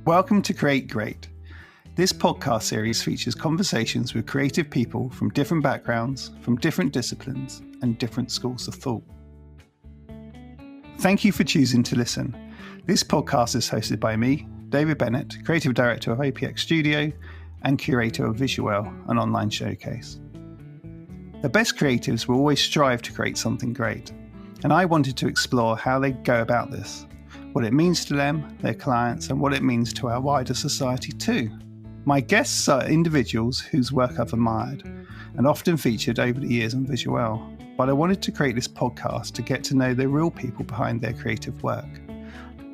Welcome to Create Great. This podcast series features conversations with creative people from different backgrounds, from different disciplines, and different schools of thought. Thank you for choosing to listen. This podcast is hosted by me, David Bennett, Creative Director of APX Studio and Curator of Visual, an online showcase. The best creatives will always strive to create something great, and I wanted to explore how they go about this, what it means to them, their clients, and what it means to our wider society too. My guests are individuals whose work I've admired and often featured over the years on Visual, but I wanted to create this podcast to get to know the real people behind their creative work.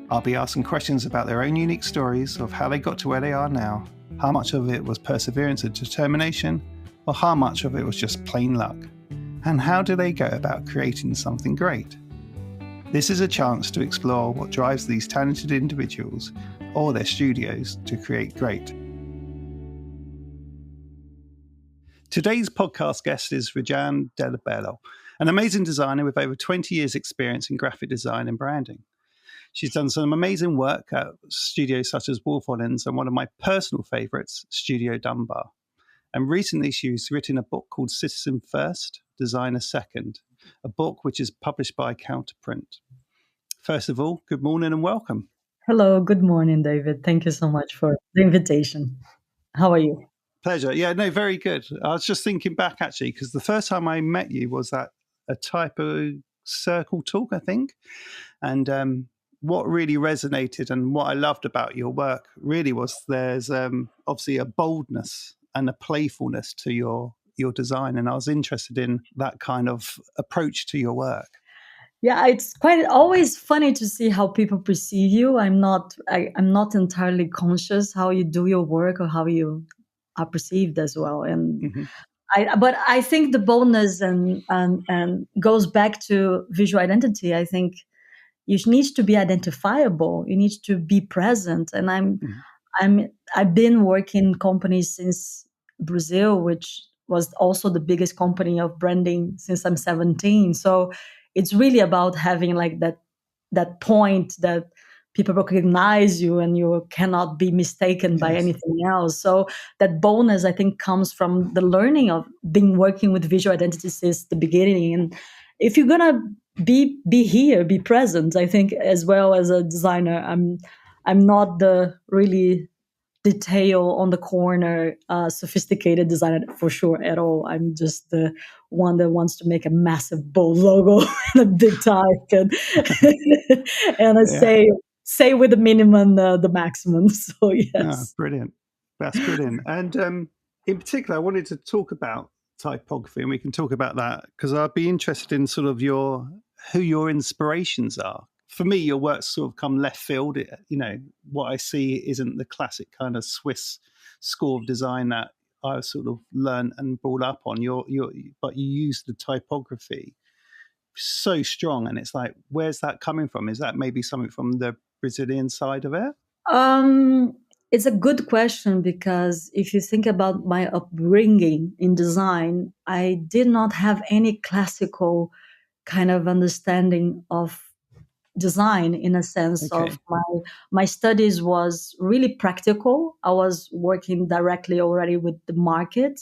I'll be asking questions about their own unique stories of how they got to where they are now, how much of it was perseverance and determination, or how much of it was just plain luck, and how do they go about creating something great. This is a chance to explore what drives these talented individuals or their studios to create great. Today's podcast guest is Rejane Dal Bello, an amazing designer with over 20 years' experience in graphic design and branding. She's done some amazing work at studios such as Holland and one of my personal favourites, Studio Dumbar. And recently she's written a book called Citizen First, Designer Second, a book which is published by Counterprint. First of all, good morning and welcome. Hello, good morning, David. Thank you so much for the invitation. How are you? Pleasure. Yeah, no, very good. I was just thinking back actually, because the first time I met you was at a typo circle talk, I think. And what really resonated and what I loved about your work really was there's obviously a boldness and a playfulness to your design. And I was interested in that kind of approach to your work. Yeah, it's quite always funny to see how people perceive you. I'm not entirely conscious how you do your work or how you are perceived as well. And but I think the boldness and goes back to visual identity. I think you need to be identifiable. You need to be present. And I've been working in companies since Brazil, which was also the biggest company of branding since I'm 17. So it's really about having like that point that people recognize you and you cannot be mistaken by anything else. So that bonus, I think, comes from the learning of being working with visual identity since the beginning. And if you're gonna be here, be present, I think, as well as a designer, I'm not the really detail on the corner, sophisticated designer for sure at all. I'm just the one that wants to make a massive bold logo and a big type and I say with the minimum, the maximum. So yes. Oh, brilliant. That's brilliant. And in particular, I wanted to talk about typography, and we can talk about that because I'd be interested in sort of who your inspirations are. For me, your work's sort of come left field. What I see isn't the classic kind of Swiss school of design that I sort of learned and brought up on. But you use the typography so strong, and it's like, where's that coming from? Is that maybe something from the Brazilian side of it? It's a good question because if you think about my upbringing in design, I did not have any classical kind of understanding of design in a sense of my studies was really practical. I was working directly already with the market.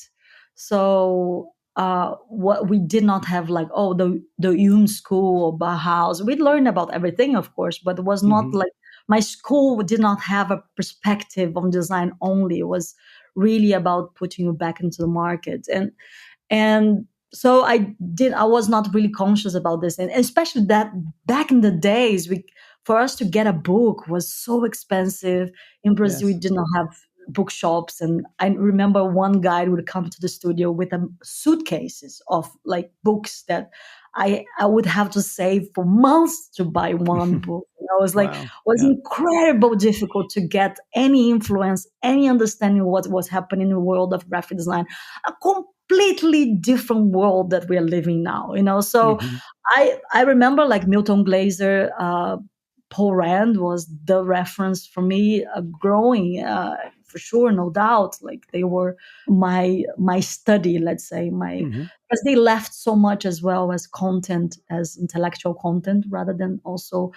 So what we did not have like, the Hume school or Bauhaus. We learned about everything, of course, but it was not like my school did not have a perspective on design only. It was really about putting you back into the market. And so I was not really conscious about this. And especially that back in the days, for us to get a book was so expensive. In Brazil, we did not have bookshops. And I remember one guy would come to the studio with suitcases of like books that I would have to save for months to buy one book. I was like, it was incredible difficult to get any influence, any understanding of what was happening in the world of graphic design. A completely different world that we are living now, So I remember like Milton Glaser, Paul Rand was the reference for me, growing for sure, no doubt. Like they were my study, let's say, because they left so much as well as content, as intellectual content, rather than also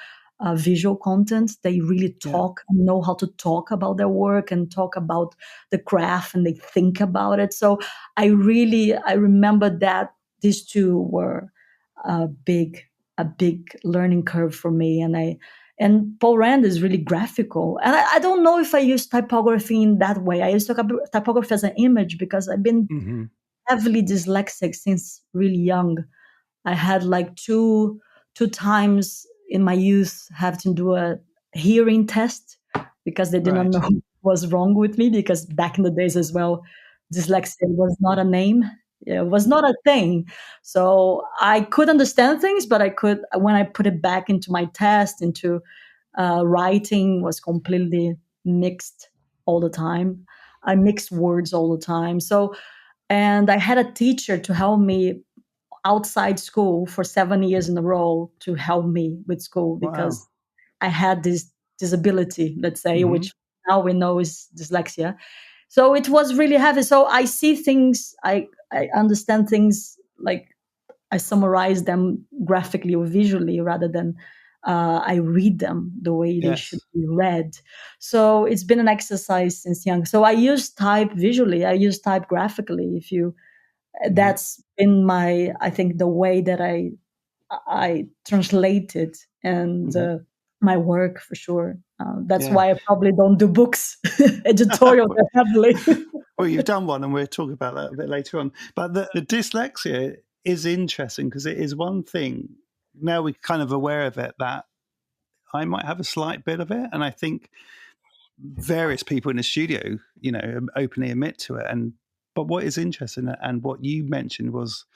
visual content. They really talk and know how to talk about their work and talk about the craft, and they think about it. So I remember that these two were a big learning curve for me. And Paul Rand is really graphical. And I don't know if I use typography in that way. I use typography as an image because I've been heavily dyslexic since really young. I had like two times in my youth have to do a hearing test because they did not know what was wrong with me, because back in the days as well, dyslexia was not a name. It was not a thing. So I could understand things, but when I put it back into my test, into writing, was completely mixed all the time. I mixed words all the time. So, and I had a teacher to help me outside school for 7 years in a row to help me with school because I had this disability, let's say, which now we know is dyslexia. So it was really heavy. So I see things, I understand things, like I summarize them graphically or visually rather than I read them the way they should be read. So it's been an exercise since young. So I use type visually, I use type graphically. That's been I think the way that I translated and my work for sure. That's why I probably don't do books, editorial heavily. Well, you've done one, and we'll talk about that a bit later on. But the dyslexia is interesting because it is one thing. Now we're kind of aware of it, that I might have a slight bit of it, and I think various people in the studio, openly admit to it. But what is interesting, and what you mentioned, was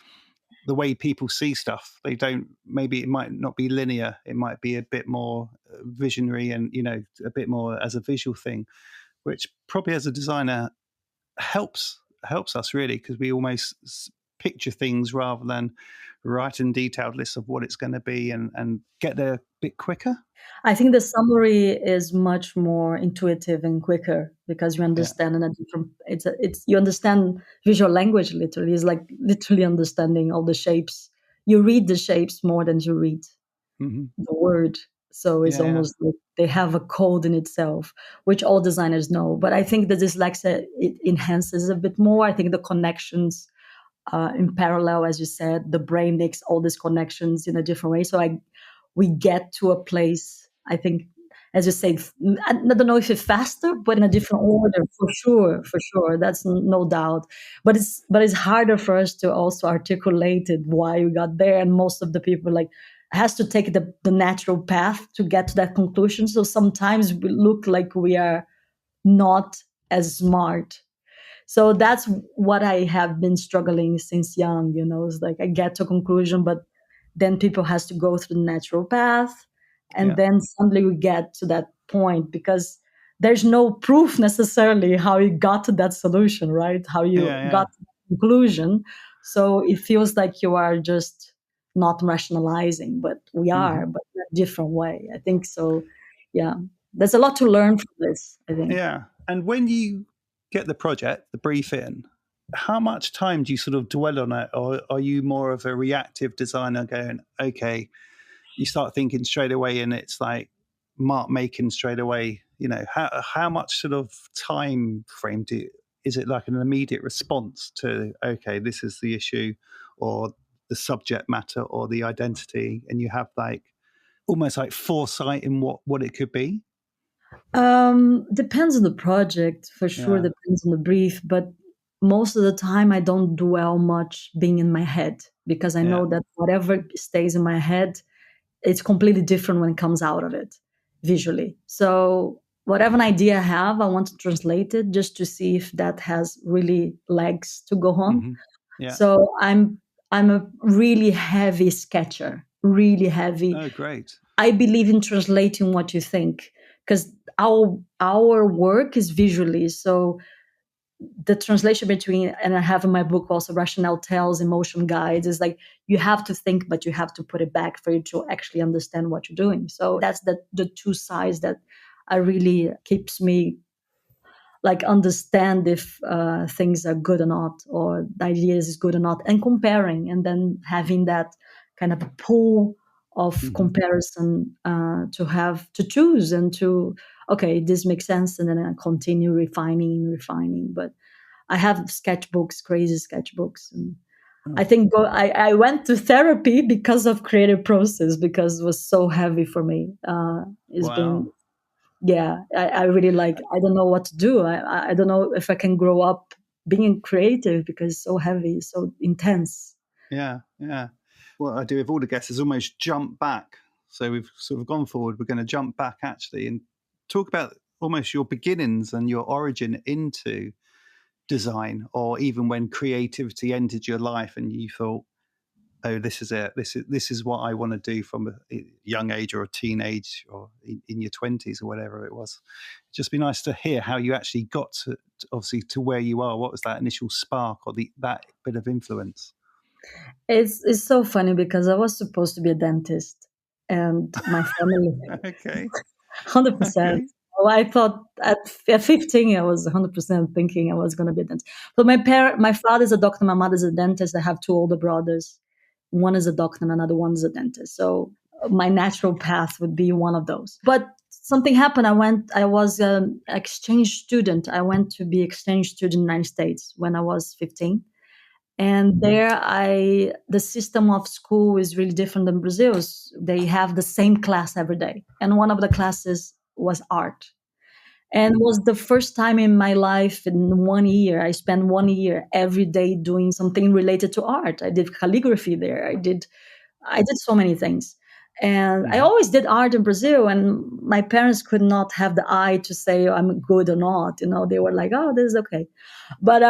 the way people see stuff. They don't, maybe it might not be linear. It might be a bit more visionary and, a bit more as a visual thing, which probably as a designer helps us really, because we almost picture things rather than write in detailed lists of what it's going to be and get there a bit quicker. I think the summary is much more intuitive and quicker because you understand in a different. You understand visual language literally. It's like literally understanding all the shapes. You read the shapes more than you read the word. So it's almost like they have a code in itself, which all designers know. But I think the dyslexia, it enhances a bit more. I think the connections in parallel, as you said, the brain makes all these connections in a different way. So we get to a place, I think, as you say, I don't know if it's faster, but in a different order, for sure. That's no doubt. But it's harder for us to also articulate it, why we got there. And most of the people has to take the natural path to get to that conclusion. So sometimes we look like we are not as smart. So that's what I have been struggling since young, it's like I get to a conclusion, but then people has to go through the natural path. And then suddenly we get to that point because there's no proof necessarily how you got to that solution, right? How you got to the conclusion. So it feels like you are just not rationalizing, but we are, but in a different way. I think so. Yeah. There's a lot to learn from this, I think. Yeah. And when you get the project, the brief in, how much time do you sort of dwell on it? Or are you more of a reactive designer going, okay, you start thinking straight away and it's like mark making straight away? How much sort of time frame is it like an immediate response to, okay, this is the issue or the subject matter or the identity, and you have like almost like foresight in what it could be? Depends on the project, for sure. Depends on the brief, but most of the time I don't dwell much being in my head because I know that whatever stays in my head, it's completely different when it comes out of it visually. So whatever an idea I have, I want to translate it just to see if that has really legs to go on. So I'm a really heavy sketcher, really heavy. Oh, great. I believe in translating what you think because our work is visually. So the translation between, and I have in my book also rationale tells, emotion guides, is like you have to think, but you have to put it back for you to actually understand what you're doing. So that's the two sides that I really keeps me understand if things are good or not, or the ideas is good or not, and comparing, and then having that kind of a pool of Hmm. comparison, to choose and to, okay, this makes sense, and then I continue refining. But I have sketchbooks, crazy sketchbooks, and I Oh, think I went to therapy because of creative process, because it was so heavy for me. It's been, wow. yeah, I really like, I don't know what to do. I don't know if I can grow up being creative because it's so heavy, so intense. Yeah, yeah. What I do with all the guests is almost jump back. So we've sort of gone forward. We're going to jump back actually and talk about almost your beginnings and your origin into design, or even when creativity entered your life and you thought, "Oh, this is it. This is what I want to do from a young age or a teenage or in your 20s or whatever it was." It'd just be nice to hear how you actually got obviously to where you are. What was that initial spark or that bit of influence? It's so funny because I was supposed to be a dentist, and my family, Okay. 100%. Okay. Well, I thought at 15, I was 100% thinking I was going to be a dentist. But my father is a doctor, my mother is a dentist. I have two older brothers. One is a doctor and another one is a dentist. So my natural path would be one of those. But something happened. I was an exchange student. I went to be exchange student in the United States when I was 15. And there, the system of school is really different than Brazil's. They have the same class every day, and one of the classes was art. And it was the first time in my life in 1 year. I spent 1 year every day doing something related to art. I did calligraphy there. I did so many things. And I Hmm. always did art in Brazil, and my parents could not have the eye to say I'm good or not. They were like, "Oh, this is okay." But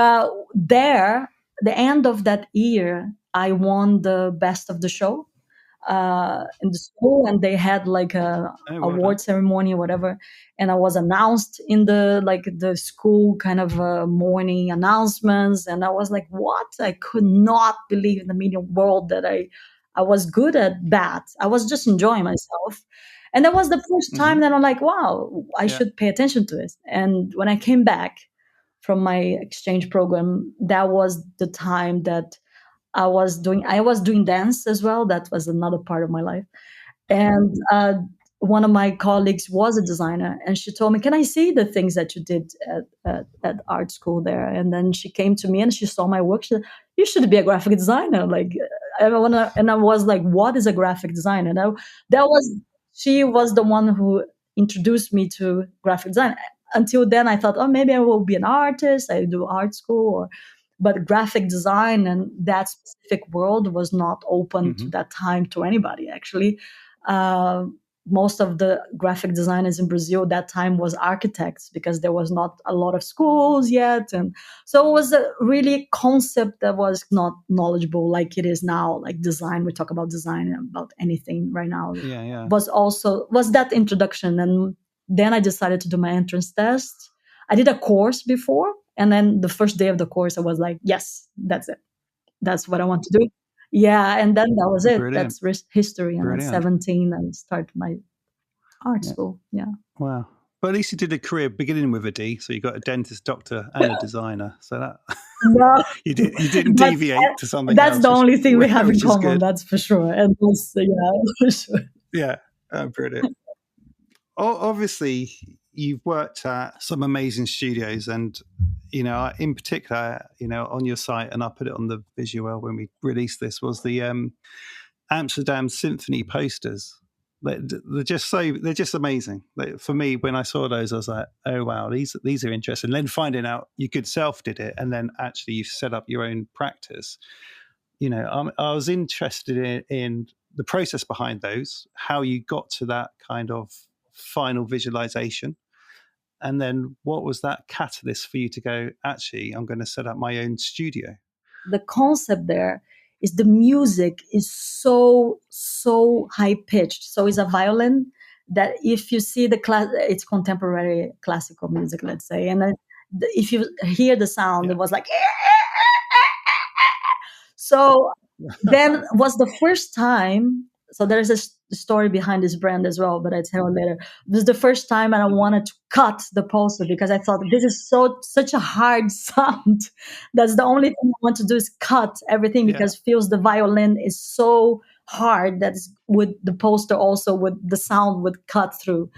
there, the end of that year, I won the best of the show in the school, and they had like a Oh, well done. award ceremony or whatever, and I was announced in the school kind of morning announcements, and I was like, what? I could not believe in the media world that I was good at that. I was just enjoying myself. And that was the first Hmm. time that I'm like, wow, I Yeah. should pay attention to it. And when I came back from my exchange program, that was the time that I was doing dance as well. That was another part of my life. And one of my colleagues was a designer, and she told me, "Can I see the things that you did at art school there?" And then she came to me and she saw my work. She said, "You should be a graphic designer." Like, I wanna, and I was like, "What is a graphic designer?" Now, that was she was the one who introduced me to graphic design. Until then, I thought, "Oh, maybe I will be an artist. I do art school," but graphic design and that specific world was not open to Hmm. that time to anybody, actually. uh, Most of the graphic designers in Brazil that time was architects, because there was not a lot of schools yet, and so it was a really concept that was not knowledgeable like it is now. Like design, we talk about design about anything right now. Yeah. Yeah. Was that introduction, and then I decided to do my entrance test. I did a course before, and then the first day of the course, I was like, yes, that's it. That's what I want to do. Yeah, and then that was it. Brilliant. That's history. And at Brilliant. 17, I started my art Yeah. school. Yeah. Wow. But at least you did a career beginning with a D, so you got a dentist, doctor, and a designer. So that No, you didn't but deviate to something that's else, the only thing we have in which is common. good. That's for sure. And that's, yeah, for sure. Yeah. Brilliant. Obviously, you've worked at some amazing studios, and in particular, on your site, and I put it on the visual when we released this, was the Amsterdam Symphony posters. They're just amazing. For me, when I saw those, I was like, oh wow, these are interesting. And then finding out you could self did it, and then actually you set up your own practice. I was interested in the process behind those, how you got to that kind of final visualization, and then what was that catalyst for you to go, actually, I'm going to set up my own studio. The concept there is the music is so high pitched. So it's a violin that, if you see the class, it's contemporary classical music, let's say, and then if you hear the sound, Yeah. it was like so. Then was the first time. So there's a story behind this brand as well, but I tell later. It was the first time, and I wanted to cut the poster because I thought this is such a hard sound. That's the only thing I want to do is cut everything, Yeah. because feels the violin is so hard that would the poster also would the sound would cut through.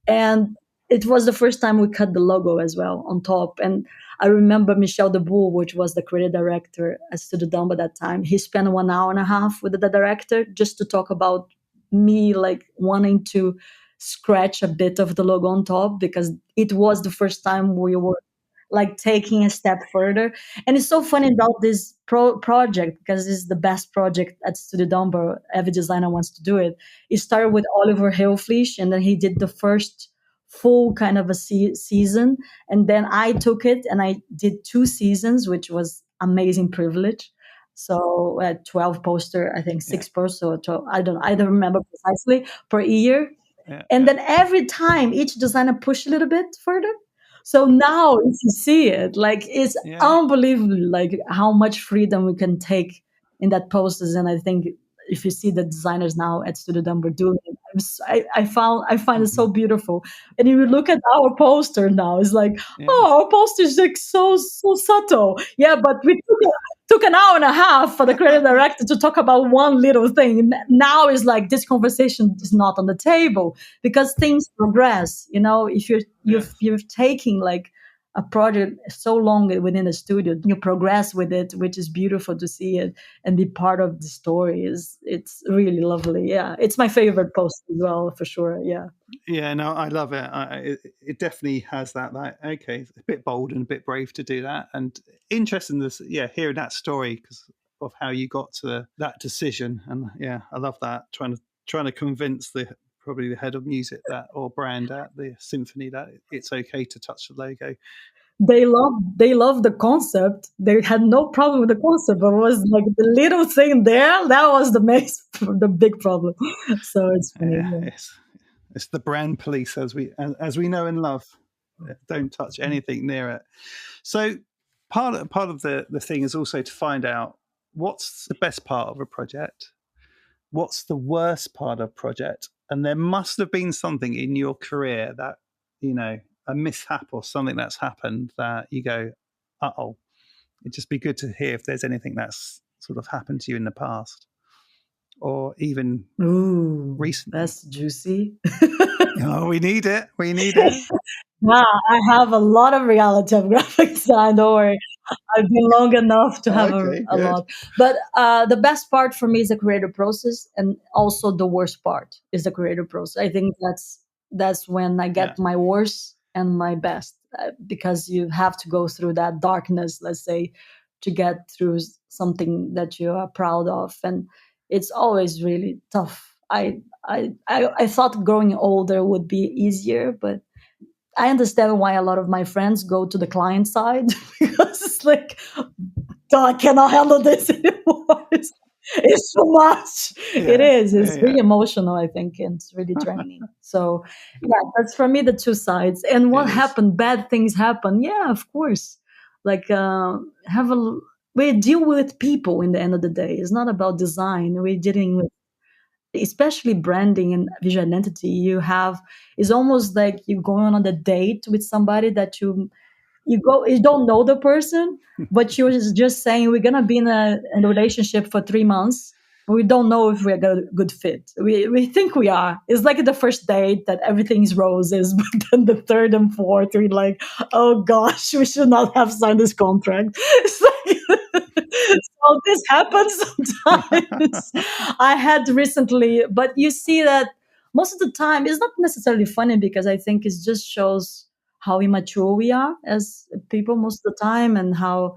And it was the first time we cut the logo as well on top. And I remember Michel Debout, which was the creative director at Studio Dumbar at that time. He spent 1 hour and a half with the director just to talk about me like wanting to scratch a bit of the logo on top, because it was the first time we were like taking a step further. And it's so funny about this project, because it's the best project at Studio Dumbar. Every designer wants to do it. It started with Oliver Hilfleisch, and then he did the first full kind of a season. And then I took it and I did 2 seasons, which was amazing privilege. So 12 poster, I think 6 poster or 12, I don't remember precisely, per year. And then every time each designer pushed a little bit further. So now if you see it, like it's unbelievable, like how much freedom we can take in that posters. And I think if you see the designers now at Studio Dumbar doing it, I find it so beautiful. And if you look at our poster now, it's like, oh, our poster is like so subtle. Yeah, but we took an hour and a half for the creative director to talk about one little thing. Now it's like this conversation is not on the table, because things progress. You know, if you're taking like a project so long within the studio, you progress with it, which is beautiful to see it and be part of the story. It's really lovely. Yeah, it's my favorite post as well, for sure. Yeah, no, I love it. It definitely has that. Like, okay, it's a bit bold and a bit brave to do that, and interesting. This, hearing that story because of how you got to that decision, and I love that. Trying to convince probably the head of music that or brand at the symphony that it's okay to touch the logo. They love the concept. They had no problem with the concept, but it was like the little thing there that was the big problem. So it's funny. It's the brand police, as we know and love. Don't touch anything near it. So part of the thing is also to find out what's the best part of a project, what's the worst part of a project, and there must have been something in your career that, a mishap or something that's happened that you go, uh-oh. It'd just be good to hear if there's anything that's sort of happened to you in the past or even recently. That's juicy. Oh, we need it. Wow, I have a lot of reality of graphic design. Don't worry. I've been long enough to have a lot. But the best part for me is the creative process, and also the worst part is the creative process. I think that's when I get my worst and my best, because you have to go through that darkness, let's say, to get through something that you are proud of, and it's always really tough. I thought growing older would be easier, but I understand why a lot of my friends go to the client side because it's like, I cannot handle this anymore. It's too much. It is. It's really emotional, I think, and it's really draining. So, that's for me the two sides. And what happened? Bad things happen. Yeah, of course. Like, we deal with people in the end of the day. It's not about design. We're dealing with, especially branding and visual identity. It's almost like you're going on a date with somebody that you don't know the person, but you're just saying we're gonna be in a relationship for 3 months. We don't know if we're a good fit. We think we are. It's like the first date that everything's roses, but then the third and fourth, we're like, oh gosh, we should not have signed this contract. It's like, so this happens sometimes. I had recently, but you see that most of the time it's not necessarily funny, because I think it just shows how immature we are as people most of the time, and how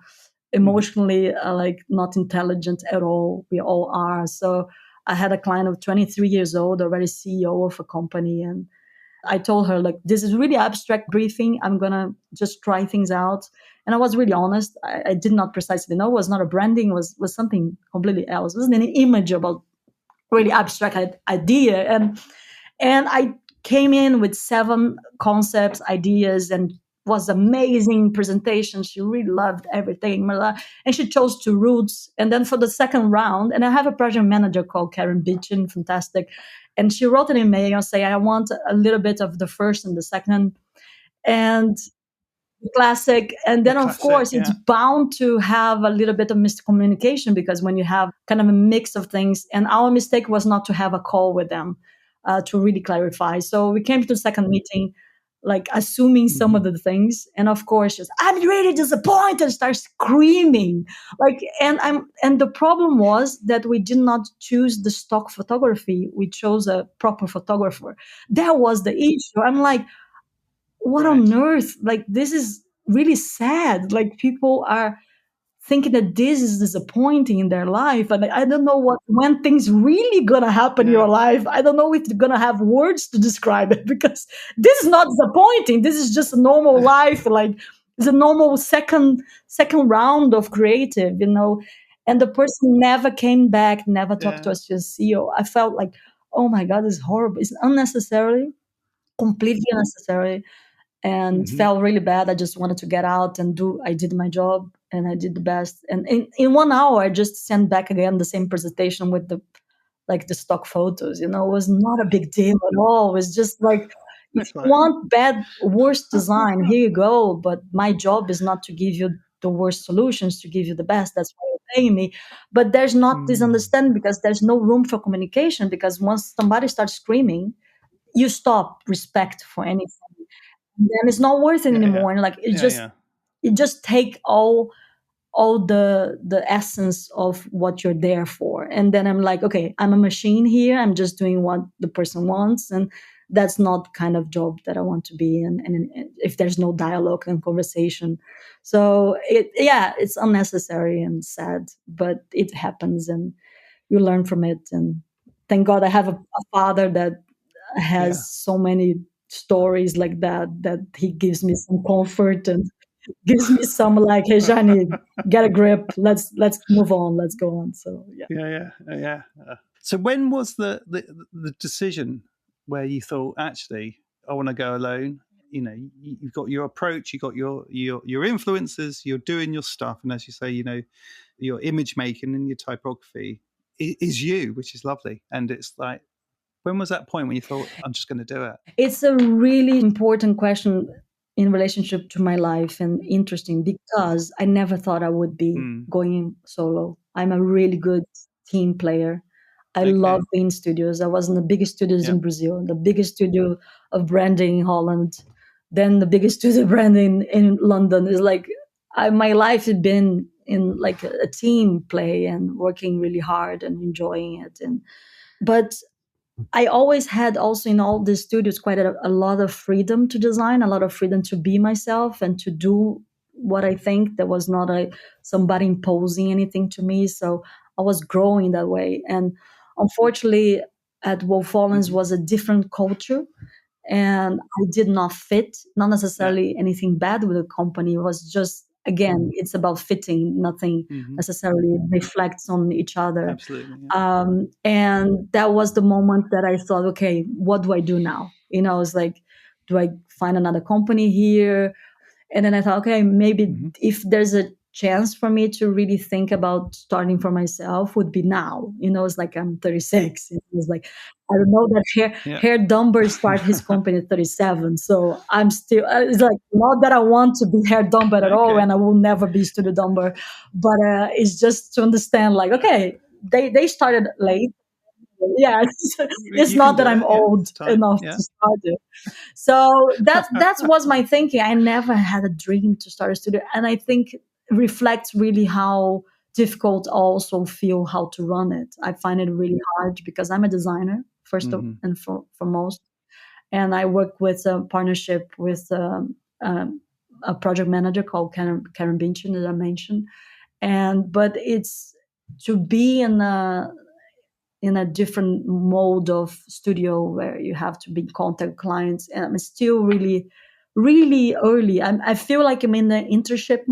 emotionally like not intelligent at all we all are. So I had a client of 23 years old, already CEO of a company, and I told her, like, this is really abstract briefing. I'm going to just try things out. And I was really honest. I did not precisely know. It was not a branding. It was something completely else. It wasn't an image about really abstract idea. And I came in with 7 concepts, ideas, and was amazing presentation. She really loved everything. And she chose 2 routes. And then for the second round, and I have a project manager called Karen Beechin, fantastic. And she wrote an email saying, I want a little bit of the first and the second. And classic. And The then, of classic, course, it's yeah. bound to have a little bit of miscommunication because when you have kind of a mix of things, and our mistake was not to have a call with them to really clarify. So we came to the second meeting, like assuming some of Mm-hmm. the things, and of course, just I'm really disappointed, start screaming, like, and the problem was that we did not choose the stock photography; we chose a proper photographer. That was the issue. I'm like, what on Right. earth? Like, this is really sad. Like, people are thinking that this is disappointing in their life. And I don't know what when things really gonna happen in Yeah. your life. I don't know if you're gonna have words to describe it because this is not disappointing. This is just a normal life. Like, it's a normal second round of creative, you know. And the person never came back, never talked to Yeah. us to CEO. I felt like, oh my God, it's horrible. It's unnecessary, completely unnecessary, and Mm-hmm. felt really bad. I just wanted to get out and I did my job and I did the best. And in 1 hour, I just sent back again the same presentation with the stock photos. You know, it was not a big deal at all. It was just like, if That's you right. want worst design, here you go. But my job is not to give you the worst solutions, to give you the best. That's why you're paying me. But there's not this Mm. understanding because there's no room for communication, because once somebody starts screaming, you stop respect for anything, then it's not worth it Yeah, yeah. anymore. And like, Yeah, yeah. it just take all the essence of what you're there for. And then I'm like, okay, I'm a machine here, I'm just doing what the person wants, and that's not kind of job that I want to be in. And if there's no dialogue and conversation, so it's unnecessary and sad, but it happens and you learn from it. And thank God I have a father that Yeah. has so many stories like that, that he gives me some comfort and gives me some like, hey Johnny, get a grip, let's move on, let's go on. So yeah. Yeah, yeah, yeah. So when was the decision where you thought, actually, I want to go alone? You know, you've got your approach, you've got your influences, you're doing your stuff, and as you say, you know, your image making and your typography is you, which is lovely. And it's like, when was that point when you thought, I'm just going to do it? It's a really important question in relationship to my life, and interesting because I never thought I would be Mm. going solo. I'm a really good team player. I love Okay. being in studios. I was in the biggest studios Yeah. in Brazil, the biggest studio of branding in Holland, then the biggest studio branding in London. Is like, my life had been in like a team play and working really hard and enjoying it. And but I always had also in all the studios quite a lot of freedom to design, a lot of freedom to be myself and to do what I think. There was not somebody imposing anything to me. So I was growing that way. And unfortunately, at Wolf Hollins Mm-hmm. was a different culture, and I did not fit. Not Yeah. necessarily anything bad with the company. It was just, again, it's about fitting. Nothing Mm-hmm. necessarily reflects on each other. Absolutely. Yeah. And that was the moment that I thought, okay, what do I do now? You know, it's like, do I find another company here? And then I thought, okay, maybe Mm-hmm. if there's a chance for me to really think about starting for myself, would be now. You know, it's like I'm 36. It's like, I don't know that Yeah. Herr Dumbar started his company at 37. So I'm still, it's like, not that I want to be Herr Dumbar at all, Okay. and I will never be Studio Dumbar, but it's just to understand, like, okay, they started late. Yeah, it's You can not that do I'm it. Yeah. old It's time. enough Yeah. to start it. So that was my thinking. I never had a dream to start a studio, and I think reflects really how difficult I also feel how to run it. I find it really hard because I'm a designer Mm-hmm. and foremost, and I work with a partnership with a project manager called Karen Binchin that I mentioned, and but it's to be in a different mode of studio where you have to be in contact with clients. And I'm still really, really early. I feel like I'm in the internship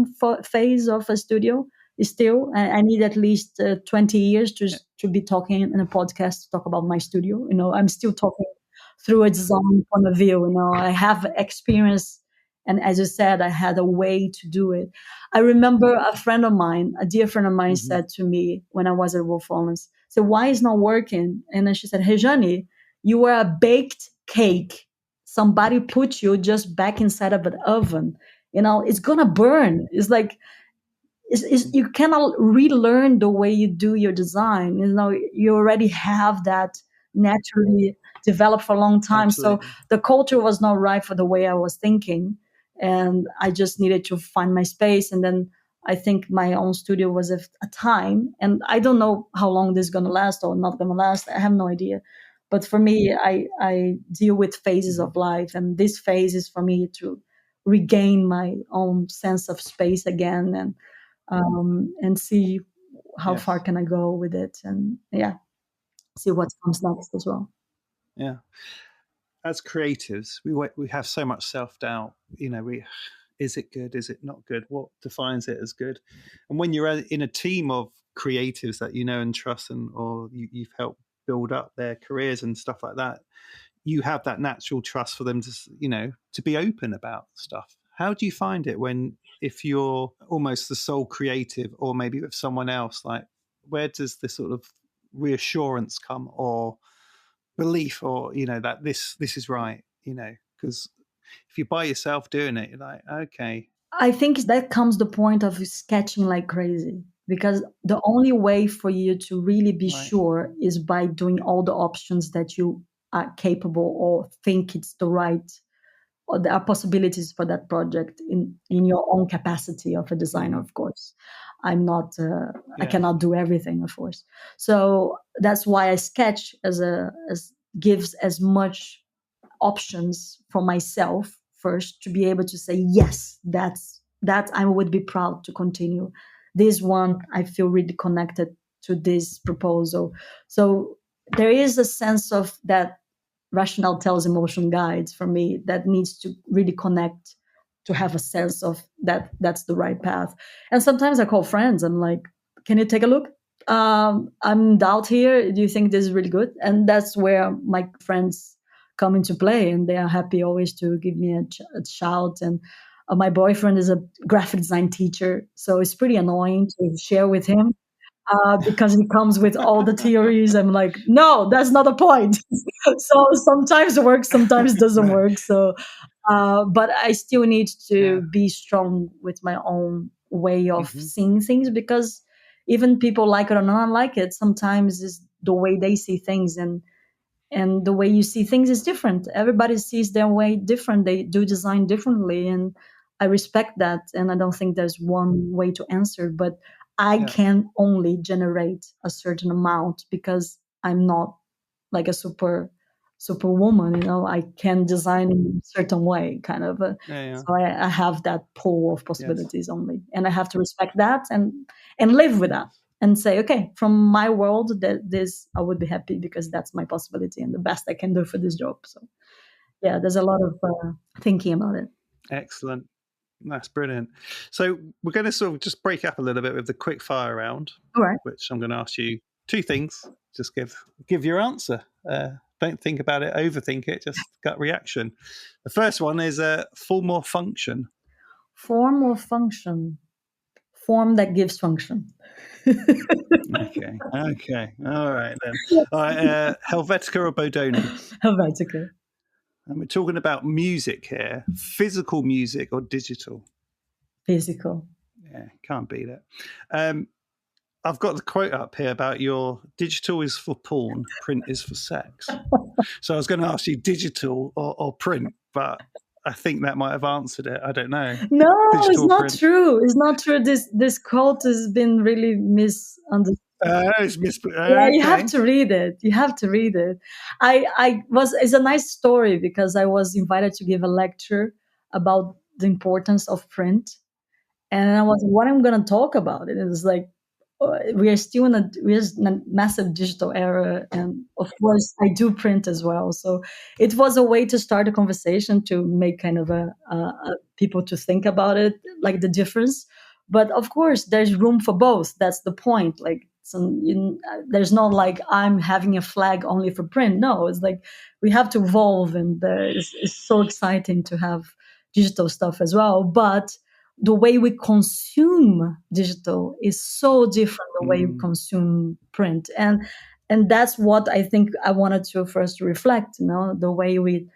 phase of a studio. Still, I need at least 20 years Yeah. to be talking in a podcast to talk about my studio. You know, I'm still talking through a design point of view. You know, I have experience, and as you said, I had a way to do it. I remember a friend of mine, a dear friend of mine, Mm-hmm. said to me when I was at Wolf Hollins, so why is not working? And then she said, Rejane, you were a baked cake. Somebody put you just back inside of an oven it's gonna burn. It's like you cannot relearn the way you do your design. You already have that naturally developed for a long time. So Absolutely. the culture was not right for the way I was thinking, and I just needed to find my space. And then I think my own studio was a time, and I don't know how long this is going to last or not going to last. I have no idea. But for me, I deal with phases of life, and this phase is for me to regain my own sense of space again, and see how Yes. far can I go with it, and see what comes next as well. Yeah. As creatives, we have so much self-doubt. Is it good? Is it not good? What defines it as good? And when you're in a team of creatives that you know and trust, or you've helped build up their careers and stuff like that, you have that natural trust for them to be open about stuff. How do you find it if you're almost the sole creative, or maybe with someone else? Like, where does this sort of reassurance come, or belief, or that this is right? Because if you're by yourself doing it, you're like, okay. I think that comes the point of sketching like crazy, because the only way for you to really be Right. sure is by doing all the options that you are capable or think it's the right, or there are possibilities for that project in your own capacity of a designer. Of course, I'm not I Yes. cannot do everything, of course. So that's why I sketch as gives as much options for myself first, to be able to say yes, that I would be proud to continue this one. I feel really connected to this proposal. So there is a sense of that rationale tells emotion guides for me, that needs to really connect to have a sense of that's the right path. And sometimes I call friends, I'm like, can you take a look? I'm out here, do you think this is really good? And that's where my friends come into play, and they are happy always to give me a shout. And my boyfriend is a graphic design teacher, so it's pretty annoying to share with him, because he comes with all the theories. I'm like, no, that's not the point. So sometimes it works, sometimes it doesn't No. work. So, but I still need to Yeah. be strong with my own way of Mm-hmm. seeing things, because even people like it or not like it, sometimes is the way they see things, and the way you see things is different. Everybody sees their way different. They do design differently, and I respect that. And I don't think there's one way to answer, but I Yeah. can only generate a certain amount, because I'm not like a superwoman. I can design in a certain way, kind of. Yeah. So I have that pool of Yes. possibilities only, and I have to respect that, and live with that, and say, okay, from my world, that this I would be happy, because that's my possibility and the best I can do for this job. So yeah, there's a lot of thinking about it. Excellent. That's brilliant. So we're going to sort of just break up a little bit with the quick fire round, All right. which I'm going to ask you two things. Just give your answer. Don't think about it, overthink it. Just gut reaction. The first one is form or function. Form or function? Form that gives function. Okay. All right then. All right. Helvetica or Bodoni? Helvetica. And we're talking about music here. Physical music or digital? Physical. Yeah, can't beat it. I've got the quote up here about your digital is for porn, print is for sex. So I was going to ask you digital or print, but I think that might have answered it. I don't know. No, Digital it's or not print? true. It's not true. This quote has been really misunderstood. It's Yeah, you have okay. to read it. You have to read it. It's a nice story, because I was invited to give a lecture about the importance of print. And I was, what I'm going to talk about it. It was like, we are in a massive digital era. And of course, I do print as well. So it was a way to start a conversation, to make kind of a people to think about it, like the difference. But of course, there's room for both. That's the point. Like, there's not like I'm having a flag only for print. No, it's like we have to evolve, and it's so exciting to have digital stuff as well. But the way we consume digital is so different the way we consume print, and that's what I think I wanted to first reflect. The way we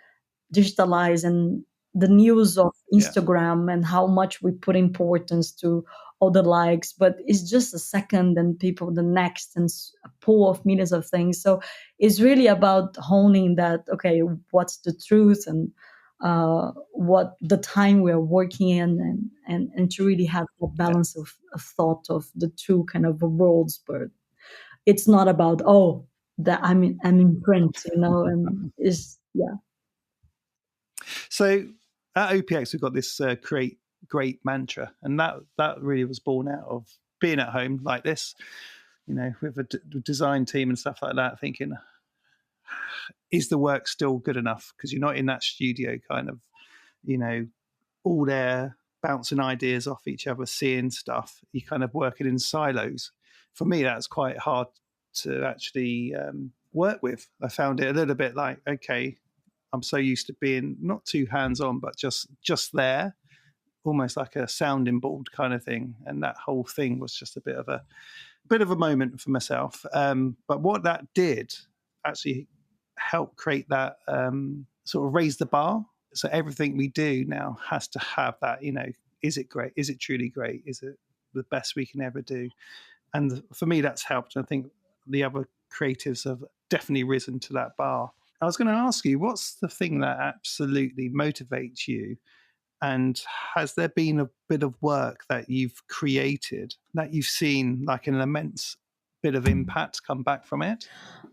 digitalize and the news of Instagram and how much we put importance to all the likes, but it's just a second and people the next and a pool of millions of things. So it's really about honing that, okay, what's the truth and what the time we're working in and to really have that balance of thought of the two kind of worlds. But it's not about, oh, that I'm in print, and it's, yeah. So at OPX, we've got this create great mantra, and that really was born out of being at home like this, with a design team and stuff like that, thinking, is the work still good enough? Because you're not in that studio kind of, all there bouncing ideas off each other, seeing stuff. You're kind of working in silos. For me, that's quite hard to actually work with. I found it a little bit like, okay, I'm so used to being not too hands-on, but just there, almost like a sounding board kind of thing. And that whole thing was just a bit of a moment for myself. But what that did actually help create that sort of raise the bar. So everything we do now has to have that, is it great? Is it truly great? Is it the best we can ever do? And for me, that's helped. I think the other creatives have definitely risen to that bar. I was going to ask you, what's the thing that absolutely motivates you? And has there been a bit of work that you've created that you've seen like an immense bit of impact come back from it?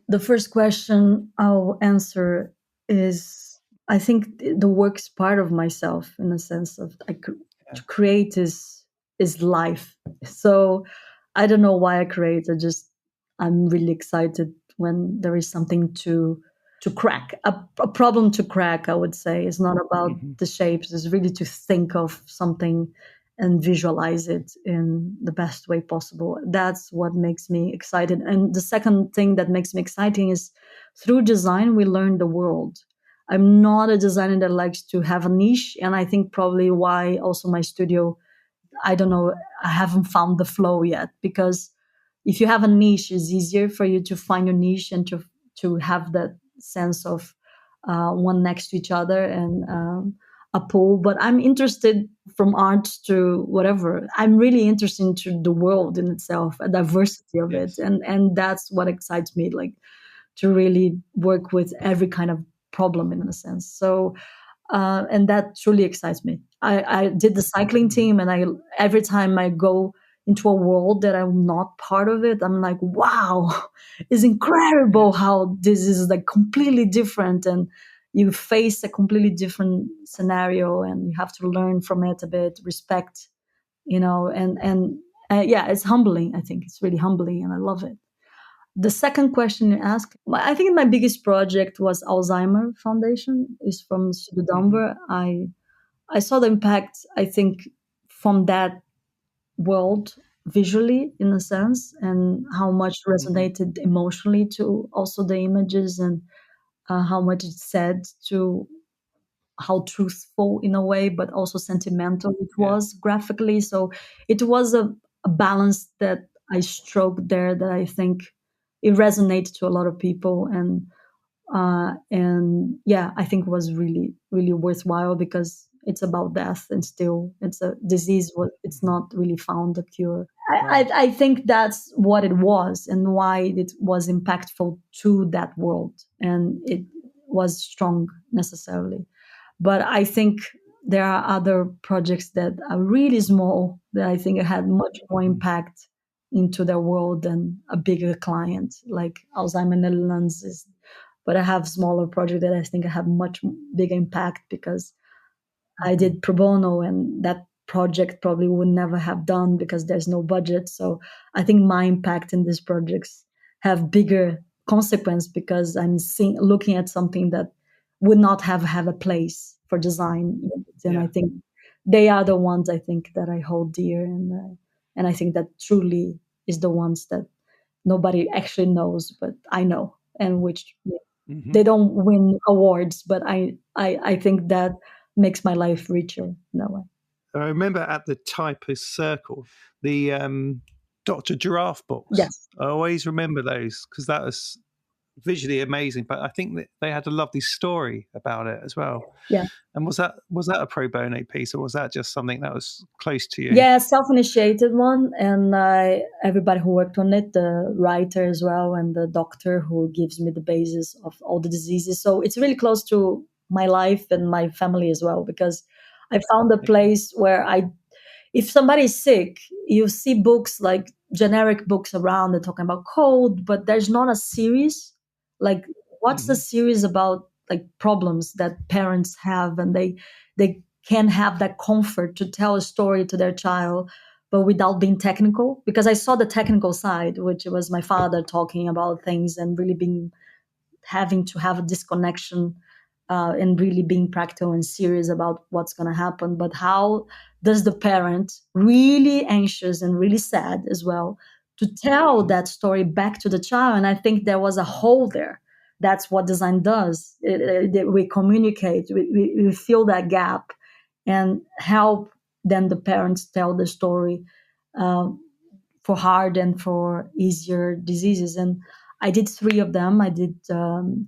The first question I'll answer is, I think the work's part of myself in the sense of to create is life. So I don't know why I create. I'm really excited when there is something to crack, a problem to crack. I would say it's not about the shapes. It's really to think of something and visualize it in the best way possible. That's what makes me excited. And the second thing that makes me exciting is through design, we learn the world. I'm not a designer that likes to have a niche. And I think probably why also my studio, I don't know, I haven't found the flow yet, because if you have a niche, it's easier for you to find your niche and to have that sense of one next to each other and a pull. But I'm interested from art to whatever. I'm really interested into the world in itself, a diversity of it. And that's what excites me, like to really work with every kind of problem in a sense. So and that truly excites me. I did the cycling team, and every time I go into a world that I'm not part of it, I'm like, wow, it's incredible how this is like completely different, and you face a completely different scenario, and you have to learn from it a bit, respect, and yeah, it's humbling. I think it's really humbling, and I love it. The second question you asked, I think my biggest project was Alzheimer Foundation. Is from Studio Dumbar. I saw the impact, I think, from that world visually, in a sense, and how much resonated emotionally to also the images, and how much it said to how truthful in a way, but also sentimental it was graphically. So it was a balance that I stroked there that I think it resonated to a lot of people. And yeah, I think was really, really worthwhile, because it's about death, and still it's a disease. It's not really found a cure. I think that's what it was, and why it was impactful to that world, and it was strong necessarily. But I think there are other projects that are really small that I think had much more impact into their world than a bigger client like Alzheimer Netherlands is. But I have smaller projects that I think have much bigger impact, because I did pro bono, and that project probably would never have done because there's no budget. So I think my impact in these projects have bigger consequence, because I'm looking at something that would not have a place for design. And I think they are the ones I think that I hold dear, and I think that truly is the ones that nobody actually knows, but I know, and which they don't win awards, but I think that makes my life richer in that way. I remember at the Typist Circle, the Dr. Giraffe books. Yes. I always remember those, because that was visually amazing, but I think that they had a lovely story about it as well. Yeah. And was that a pro bono piece, or was that just something that was close to you? Yeah, self-initiated one, and everybody who worked on it, the writer as well, and the doctor who gives me the basis of all the diseases. So it's really close to my life and my family as well, because I found a place where if somebody is sick, you see books like generic books around that talking about cold, but there's not a series. Like, what's the series about, like, problems that parents have, and they can have that comfort to tell a story to their child, but without being technical. Because I saw the technical side, which was my father talking about things and really being having to have a disconnection, and really being practical and serious about what's going to happen. But how does the parent, really anxious and really sad as well, to tell that story back to the child? And I think there was a hole there. That's what design does. We communicate, we fill that gap and help then the parents tell the story, for hard and for easier diseases. And I did 3 of them. I did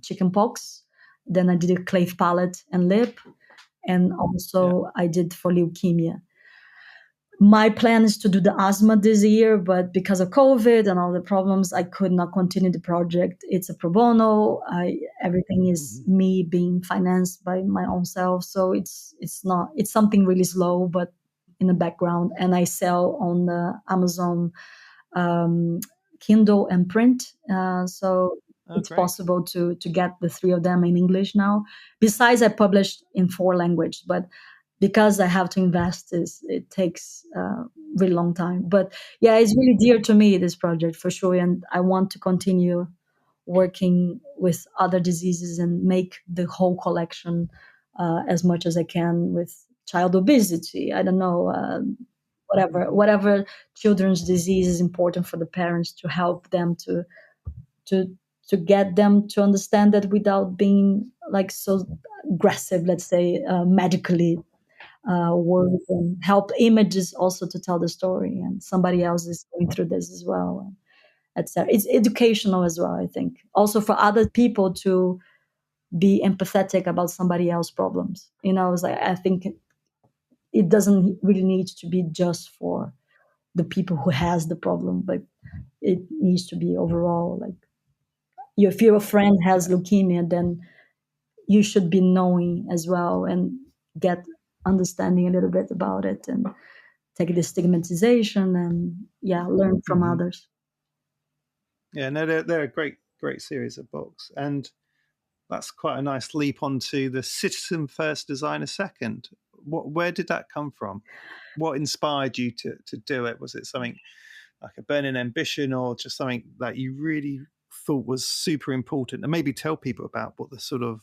chicken pox, then I did a clave palate and lip, and also I did for leukemia. My plan is to do the asthma this year, but because of COVID and all the problems, I could not continue the project. It's a pro bono. Everything is me being financed by my own self. So it's something really slow, but in the background. And I sell on the Amazon, Kindle and print. So it's great. possible to get the 3 of them in English now. Besides, I published in 4 languages, but because I have to invest, it takes a really long time. But yeah, it's really dear to me, this project, for sure. And I want to continue working with other diseases and make the whole collection, as much as I can, with child obesity. I don't know, whatever children's disease is important for the parents, to help them to get them to understand that without being like so aggressive, let's say, medically, words, and help images also to tell the story, and somebody else is going through this as well, etc. It's educational as well, I think, also for other people to be empathetic about somebody else's problems. It's like, I think it doesn't really need to be just for the people who has the problem, but it needs to be overall. Like, if your friend has leukemia, then you should be knowing as well, and get understanding a little bit about it, and take the stigmatization, and learn from others. Yeah, no, they're a great series of books, and that's quite a nice leap onto the Citizen First, Designer Second. Where did that come from? What inspired you to do it? Was it something like a burning ambition, or just something that you really thought was super important? And maybe tell people about what the sort of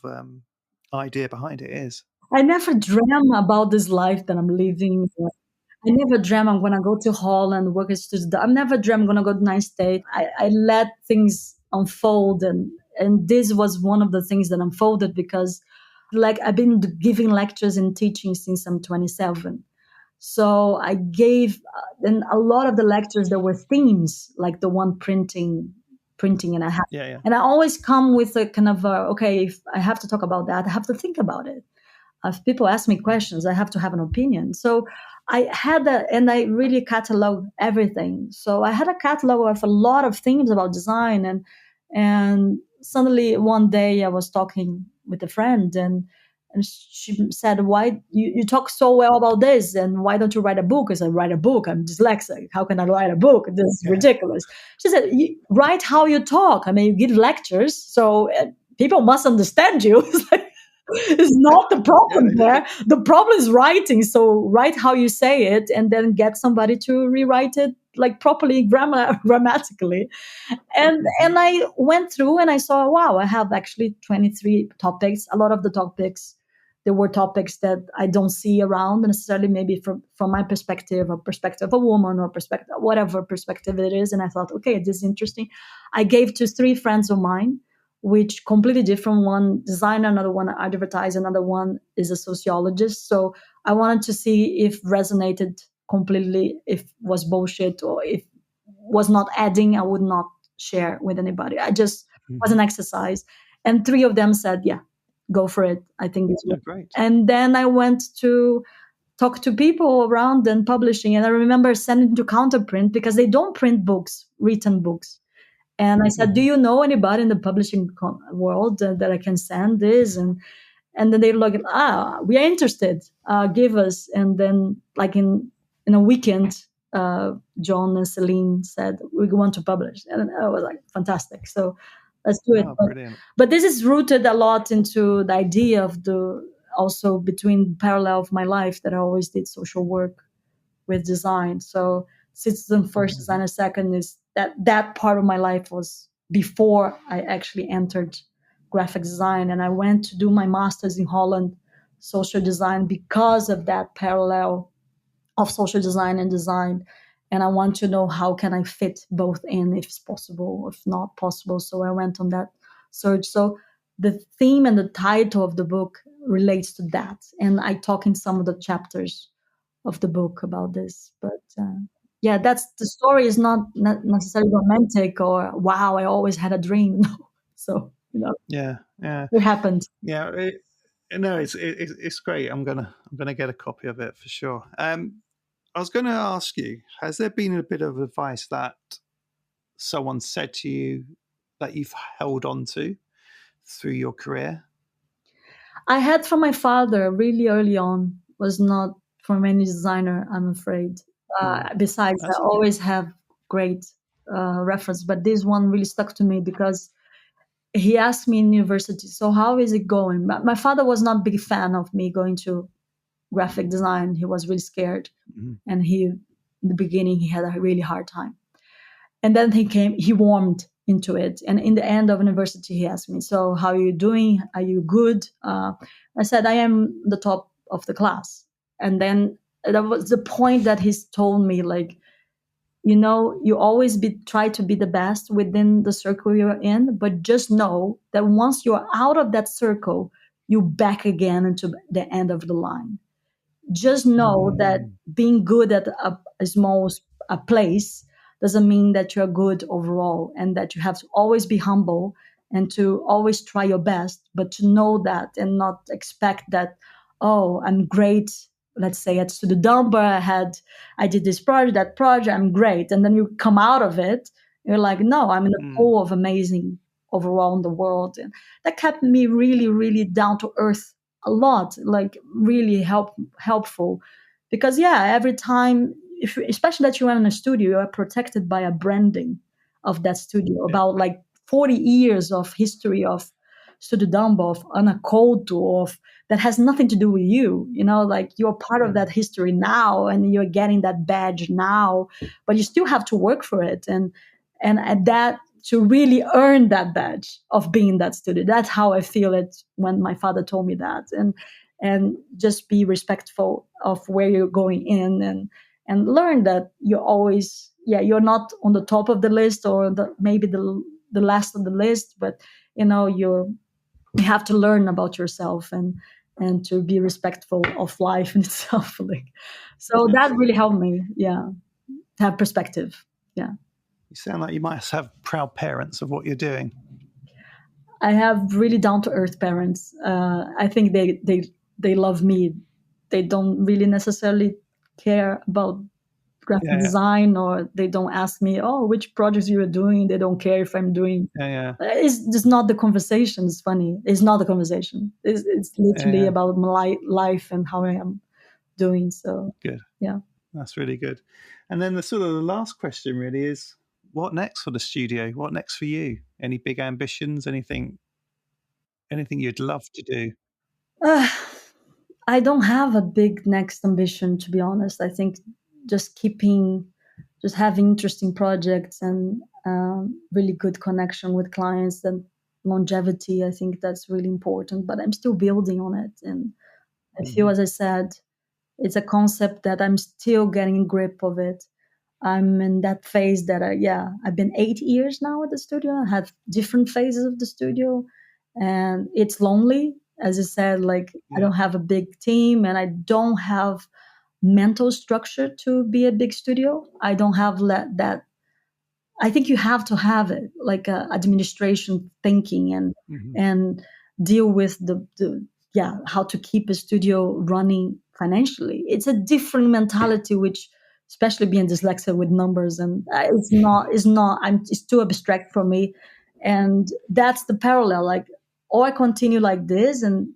idea behind it is. I never dreamt about this life that I'm living. I never dreamt I'm going to go to Holland, work as student. I never dreamt I'm going to go to the United States. I let things unfold, and this was one of the things that unfolded, because, like, I've been giving lectures and teaching since I'm 27. So I gave, and a lot of the lectures, there were themes, like the one printing, and I have, and I always come with a kind of, okay, if I have to talk about that, I have to think about it. If people ask me questions, I have to have an opinion. So I had that, and I really cataloged everything. So I had a catalog of a lot of things about design, and suddenly one day I was talking with a friend, and she said, "Why you talk so well about this? And why don't you write a book?" I said, "Write a book? I'm dyslexic. How can I write a book? This is ridiculous." She said, "Write how you talk. I mean, you give lectures, so people must understand you." It's like, it's not the problem there. The problem is writing. So write how you say it, and then get somebody to rewrite it, like, properly, grammatically. And I went through and I saw, wow, I have actually 23 topics. A lot of the topics, there were topics that I don't see around necessarily, maybe from my perspective, or perspective of a woman, or perspective, whatever perspective it is. And I thought, okay, this is interesting. I gave to 3 friends of mine, which completely different. One designer, another one advertiser, another one is a sociologist. So I wanted to see if resonated completely, if was bullshit, or if was not adding, I would not share with anybody. I just was an exercise. And 3 of them said, yeah, go for it. I think it's Oh, great. And then I went to talk to people around and publishing. And I remember sending to Counterprint because they don't print books, written books. And I said, do you know anybody in the publishing world that I can send this? And then they look at, we are interested, give us. And then like in a weekend, John and Celine said, we want to publish. And I was like, fantastic. So let's do it. Brilliant. But this is rooted a lot into the idea of also between parallel of my life that I always did social work with design. So citizen first, designer second is that part of my life was before I actually entered graphic design. And I went to do my master's in Holland, social design, because of that parallel of social design and design. And I want to know how can I fit both in, if it's possible, if not possible. So I went on that search. So the theme and the title of the book relates to that. And I talk in some of the chapters of the book about this. But yeah, that's the story is not necessarily romantic or wow, I always had a dream. No. So, Yeah. it happened. Yeah. It's great. I'm gonna get a copy of it for sure. I was going to ask you, has there been a bit of advice that someone said to you that you've held on to through your career? I had from my father really early on, was not from any designer, I'm afraid. Besides, That's I always have great reference, but this one really stuck to me because he asked me in university, so how is it going? My father was not a big fan of me going to graphic design. He was really scared. And in the beginning, he had a really hard time. And then he warmed into it. And in the end of university, he asked me, so how are you doing? Are you good? I said, I am the top of the class. And then that was the point that he's told me, like, you always try to be the best within the circle you're in, but just know that once you're out of that circle, you back again into the end of the line. Just know that being good at a small place doesn't mean that you're good overall, and that you have to always be humble and to always try your best, but to know that and not expect that, oh, I'm great. Let's say at Studio Dumbar, I did this project, that project, I'm great. And then you come out of it, you're like, no, I'm in the pool of amazing overall in the world. And that kept me really, really down to earth a lot, like really helpful. Because every time, especially that you are in a studio, you are protected by a branding of that studio, about like 40 years of history of Studio Dumbar, of Anna Couto, of that has nothing to do with you. Like you're part of that history now, and you're getting that badge now, but you still have to work for it, and at that, to really earn that badge of being in that studio. That's how I feel it when my father told me that, and just be respectful of where you're going in, and learn that you're always, you're not on the top of the list or maybe the last of the list, but you have to learn about yourself and to be respectful of life in itself. So that really helped me, to have perspective. Yeah. You sound like you might have proud parents of what you're doing. I have really down-to-earth parents. I think they love me. They don't really necessarily care about graphic design, or they don't ask me, oh, which projects you are doing. They don't care if I'm doing. It's just not the conversation. It's funny. It's not the conversation. It's literally about my life and how I am doing. So good. Yeah, that's really good. And then the last question really is, what next for the studio? What next for you? Any big ambitions? Anything you'd love to do? I don't have a big next ambition, to be honest. I think just having interesting projects and really good connection with clients and longevity. I think that's really important, but I'm still building on it. And I feel, as I said, it's a concept that I'm still getting a grip of it. I'm in that phase that I've been 8 years now at the studio. I have different phases of the studio, and it's lonely. As I said, I don't have a big team, and I don't have mental structure to be a big studio. I don't have that. I think you have to have it, like administration thinking and deal with the how to keep a studio running financially. It's a different mentality, which, especially being dyslexic with numbers, and it's too abstract for me. And that's the parallel. Like, or I continue like this and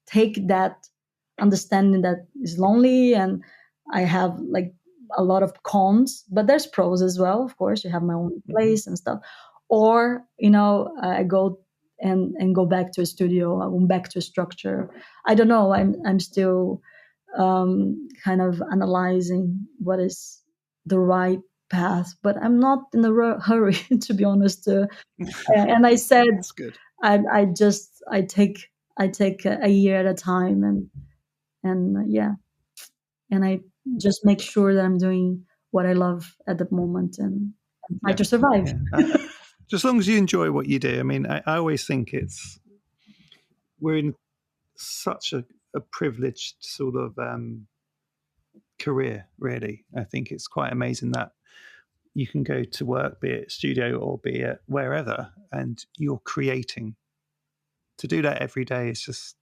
take that understanding that is lonely, and I have like a lot of cons, but there's pros as well. Of course, you have my own place and stuff. Or, I go and go back to a studio, I went back to a structure. I don't know. I'm still kind of analyzing what is the right path, but I'm not in a hurry, to be honest. And I said, that's good. I take a year at a time, and I just make sure that I'm doing what I love at the moment and try to survive. Yeah. Just as long as you enjoy what you do. I mean, I always think we're in such a privileged sort of career, really. I think it's quite amazing that you can go to work, be it studio or be it wherever, and you're creating. To do that every day is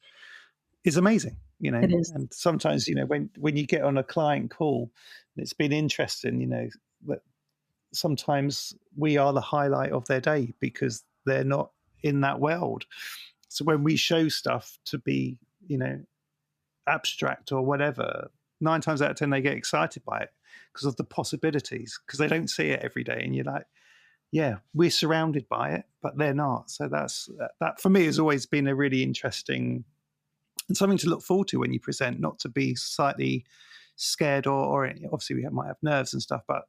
amazing, It is. And sometimes, when you get on a client call, it's been interesting, that sometimes we are the highlight of their day because they're not in that world. So when we show stuff to be, abstract or whatever, 9 times out of 10 they get excited by it because of the possibilities, because they don't see it every day, and you're like, yeah, we're surrounded by it, but they're not. So that for me has always been a really interesting and something to look forward to when you present, not to be slightly scared or obviously we might have nerves and stuff, but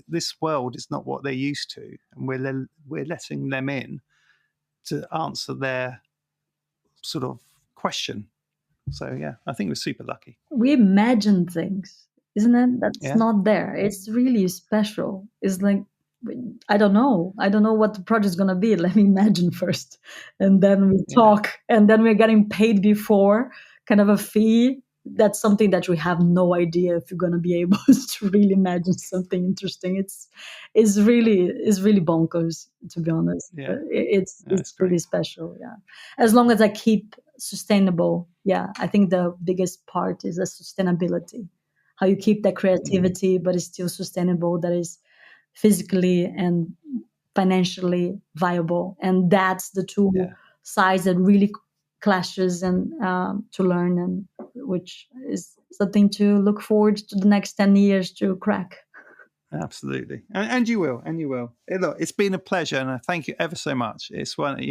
this world is not what they're used to, and we're letting them in to answer their sort of question. So yeah, I think we're super lucky. We imagine things, isn't it? That's not there. It's really special. It's like, I don't know what the project's gonna be. Let me imagine first, and then we talk, and then we're getting paid before, kind of a fee. That's something that we have no idea if you're going to be able to really imagine something interesting. It's really bonkers, to be honest. Yeah. It's really special. Yeah. As long as I keep sustainable. Yeah. I think the biggest part is the sustainability, how you keep that creativity, but it's still sustainable. That is physically and financially viable. And that's the two sides that really clashes and to learn, and which is something to look forward to the next 10 years to crack. Absolutely. And you will. Look, it's been a pleasure, and I thank you ever so much. It's one,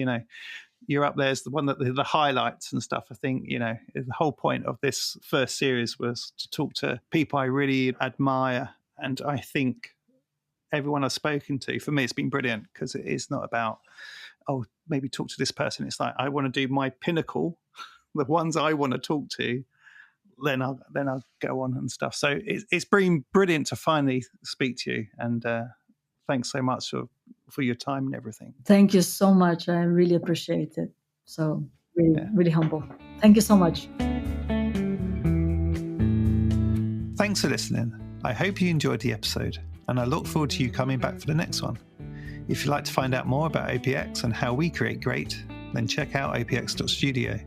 you're up there as the one that the highlights and stuff. I think, the whole point of this first series was to talk to people I really admire, and I think everyone I've spoken to, for me, it's been brilliant, because it is not about, maybe talk to this person. It's like, I want to do my pinnacle, the ones I want to talk to, then I'll go on and stuff. So it's been brilliant to finally speak to you, and thanks so much for your time and everything. Thank you so much. I really appreciate it. So really humble. Thank you so much. Thanks for listening. I hope you enjoyed the episode, and I look forward to you coming back for the next one. If you'd like to find out more about OPX and how we create great, then check out opx.studio.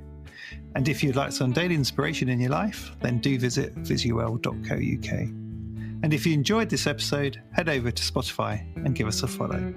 And if you'd like some daily inspiration in your life, then do visit visuel.co.uk. And if you enjoyed this episode, head over to Spotify and give us a follow.